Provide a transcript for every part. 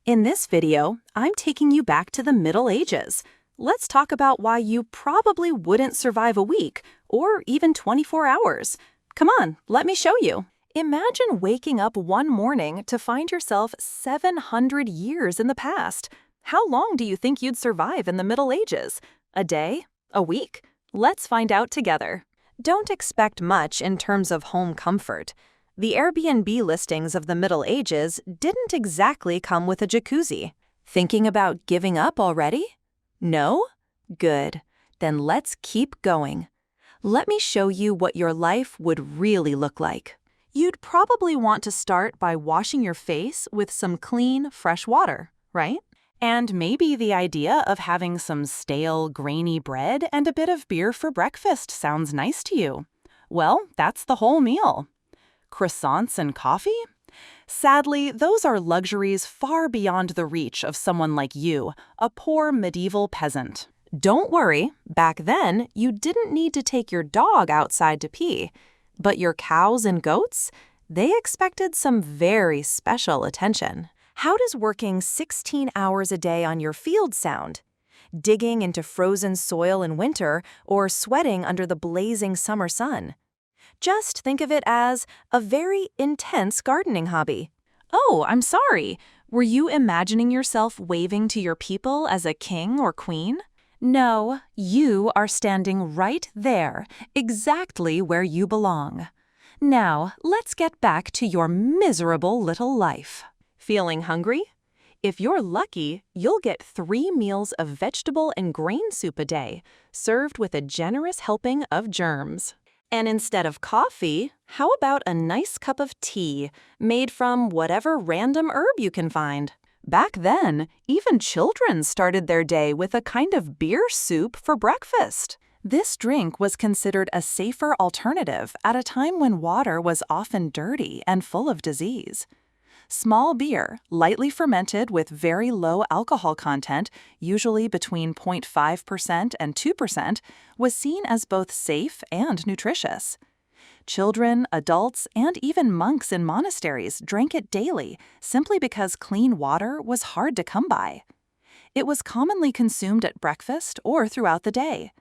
In this video, I'm taking you back to the Middle Ages. Let's talk about why you probably wouldn't survive a week or even 24 hours. Come on, let me show you. Imagine waking up one morning to find yourself 700 years in the past. How long do you think you'd survive in the Middle Ages? A day? A week? Let's find out together. Don't expect much in terms of home comfort. The Airbnb listings of the Middle Ages didn't exactly come with a jacuzzi. Thinking about giving up already? No? Good. Then let's keep going. Let me show you what your life would really look like. You'd probably want to start by washing your face with some clean, fresh water, right? And maybe the idea of having some stale, grainy bread and a bit of beer for breakfast sounds nice to you. Well, that's the whole meal. Croissants and coffee? Sadly, those are luxuries far beyond the reach of someone like you, a poor medieval peasant. Don't worry, back then, you didn't need to take your dog outside to pee. But your cows and goats? They expected some very special attention. How does working 16 hours a day on your field sound? Digging into frozen soil in winter or sweating under the blazing summer sun? Just think of it as a very intense gardening hobby. Oh, I'm sorry. Were you imagining yourself waving to your people as a king or queen? No, you are standing right there, exactly where you belong. Now, let's get back to your miserable little life. Feeling hungry? If you're lucky, you'll get 3 meals of vegetable and grain soup a day, served with a generous helping of germs. And instead of coffee, how about a nice cup of tea, made from whatever random herb you can find? Back then, even children started their day with a kind of beer soup for breakfast. This drink was considered a safer alternative at a time when water was often dirty and full of disease. Small beer, lightly fermented with very low alcohol content, usually between 0.5% and 2%, was seen as both safe and nutritious. Children, adults, and even monks in monasteries drank it daily simply because clean water was hard to come by. It was commonly consumed at breakfast or throughout the day.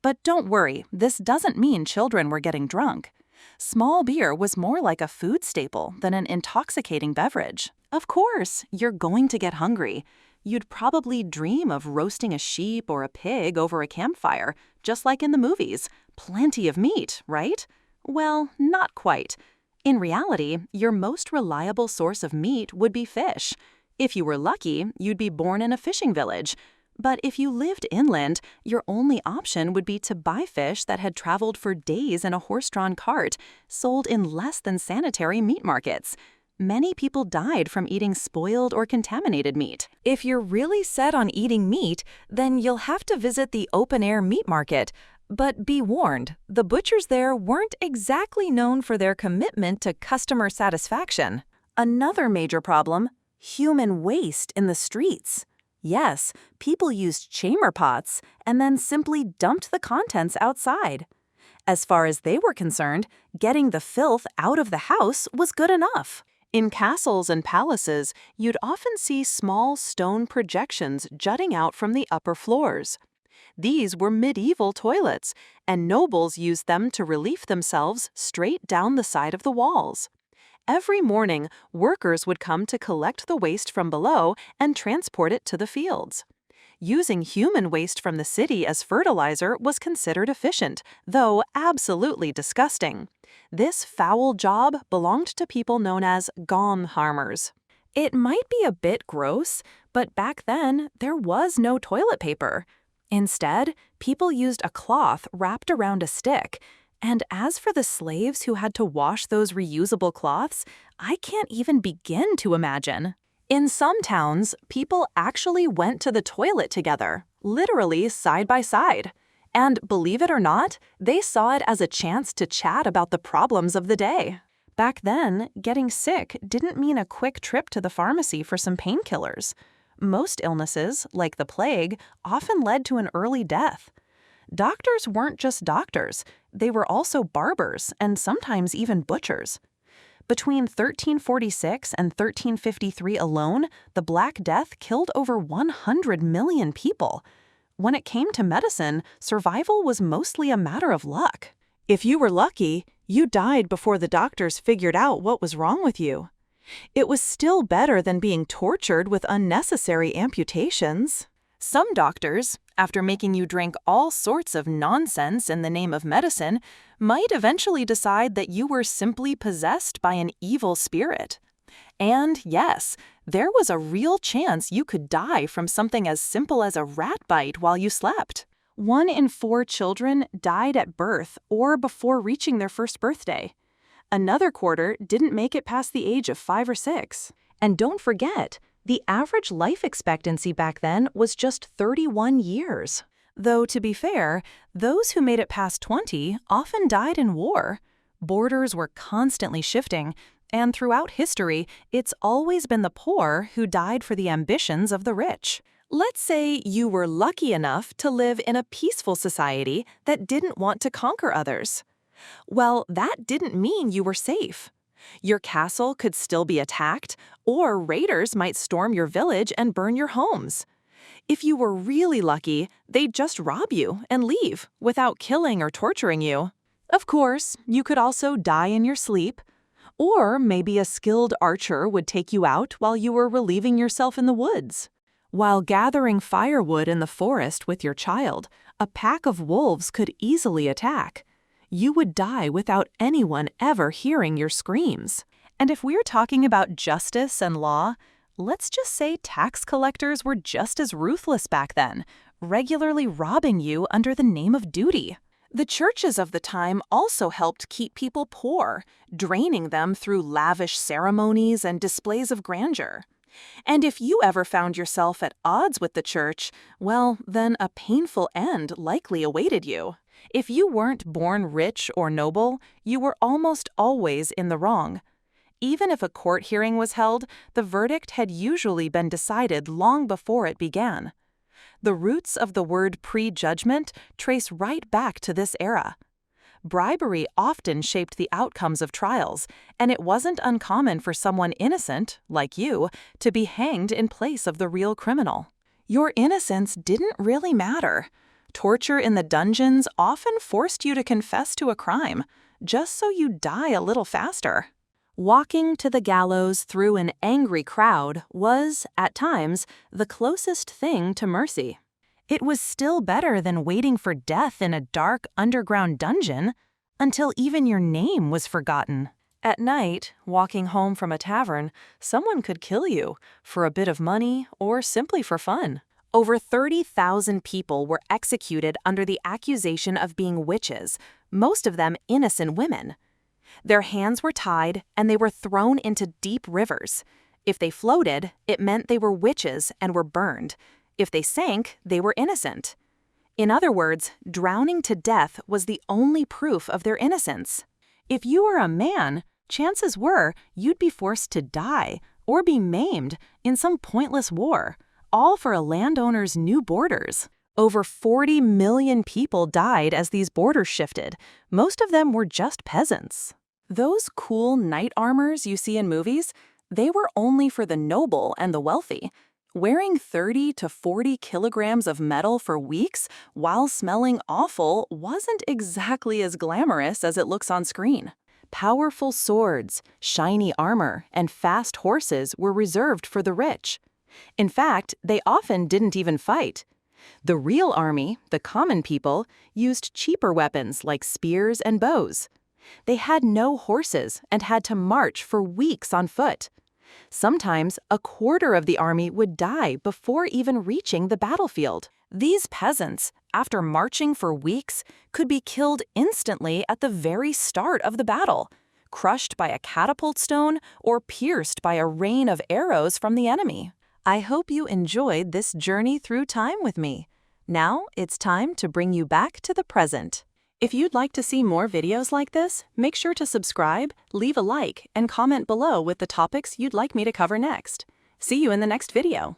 But don't worry, this doesn't mean children were getting drunk. Small beer was more like a food staple than an intoxicating beverage. Of course, you're going to get hungry. You'd probably dream of roasting a sheep or a pig over a campfire, just like in the movies. Plenty of meat, right? Well, not quite. In reality, your most reliable source of meat would be fish. If you were lucky, you'd be born in a fishing village. But if you lived inland, your only option would be to buy fish that had traveled for days in a horse-drawn cart, sold in less than sanitary meat markets. Many people died from eating spoiled or contaminated meat. If you're really set on eating meat, then you'll have to visit the open-air meat market. But be warned, the butchers there weren't exactly known for their commitment to customer satisfaction. Another major problem: human waste in the streets. Yes, people used chamber pots and then simply dumped the contents outside. As far as they were concerned, getting the filth out of the house was good enough. In castles and palaces, you'd often see small stone projections jutting out from the upper floors. These were medieval toilets, and nobles used them to relieve themselves straight down the side of the walls. Every morning, workers would come to collect the waste from below and transport it to the fields. Using human waste from the city as fertilizer was considered efficient, though absolutely disgusting. This foul job belonged to people known as farmers. It might be a bit gross, but back then, there was no toilet paper. Instead, people used a cloth wrapped around a stick. And as for the slaves who had to wash those reusable cloths, I can't even begin to imagine. In some towns, people actually went to the toilet together, literally side by side. And believe it or not, they saw it as a chance to chat about the problems of the day. Back then, getting sick didn't mean a quick trip to the pharmacy for some painkillers. Most illnesses, like the plague, often led to an early death. Doctors weren't just doctors, they were also barbers and sometimes even butchers. Between 1346 and 1353 alone, the Black Death killed over 100 million people. When it came to medicine, survival was mostly a matter of luck. If you were lucky, you died before the doctors figured out what was wrong with you. It was still better than being tortured with unnecessary amputations. Some doctors, after making you drink all sorts of nonsense in the name of medicine, might eventually decide that you were simply possessed by an evil spirit. And yes, there was a real chance you could die from something as simple as a rat bite while you slept. 1 in 4 children died at birth or before reaching their first birthday. Another quarter didn't make it past the age of 5 or 6. And don't forget, the average life expectancy back then was just 31 years. Though, to be fair, those who made it past 20 often died in war. Borders were constantly shifting, and throughout history, it's always been the poor who died for the ambitions of the rich. Let's say you were lucky enough to live in a peaceful society that didn't want to conquer others. Well, that didn't mean you were safe. Your castle could still be attacked, or raiders might storm your village and burn your homes. If you were really lucky, they'd just rob you and leave without killing or torturing you. Of course, you could also die in your sleep, or maybe a skilled archer would take you out while you were relieving yourself in the woods. While gathering firewood in the forest with your child, a pack of wolves could easily attack. You would die without anyone ever hearing your screams. And if we're talking about justice and law, let's just say tax collectors were just as ruthless back then, regularly robbing you under the name of duty. The churches of the time also helped keep people poor, draining them through lavish ceremonies and displays of grandeur. And if you ever found yourself at odds with the church, well, then a painful end likely awaited you. If you weren't born rich or noble, you were almost always in the wrong. Even if a court hearing was held, the verdict had usually been decided long before it began. The roots of the word prejudgment trace right back to this era. Bribery often shaped the outcomes of trials, and it wasn't uncommon for someone innocent, like you, to be hanged in place of the real criminal. Your innocence didn't really matter. Torture in the dungeons often forced you to confess to a crime, just so you'd die a little faster. Walking to the gallows through an angry crowd was, at times, the closest thing to mercy. It was still better than waiting for death in a dark underground dungeon until even your name was forgotten. At night, walking home from a tavern, someone could kill you for a bit of money or simply for fun. Over 30,000 people were executed under the accusation of being witches, most of them innocent women. Their hands were tied and they were thrown into deep rivers. If they floated, it meant they were witches and were burned. If they sank, they were innocent. In other words, drowning to death was the only proof of their innocence. If you were a man, chances were you'd be forced to die or be maimed in some pointless war, all for a landowner's new borders. Over 40 million people died as these borders shifted. Most of them were just peasants. Those cool knight armors you see in movies, they were only for the noble and the wealthy. Wearing 30 to 40 kilograms of metal for weeks while smelling awful wasn't exactly as glamorous as it looks on screen. Powerful swords, shiny armor, and fast horses were reserved for the rich. In fact, they often didn't even fight. The real army, the common people, used cheaper weapons like spears and bows. They had no horses and had to march for weeks on foot. Sometimes a quarter of the army would die before even reaching the battlefield. These peasants, after marching for weeks, could be killed instantly at the very start of the battle, crushed by a catapult stone or pierced by a rain of arrows from the enemy. I hope you enjoyed this journey through time with me. Now it's time to bring you back to the present. If you'd like to see more videos like this, make sure to subscribe, leave a like, and comment below with the topics you'd like me to cover next. See you in the next video.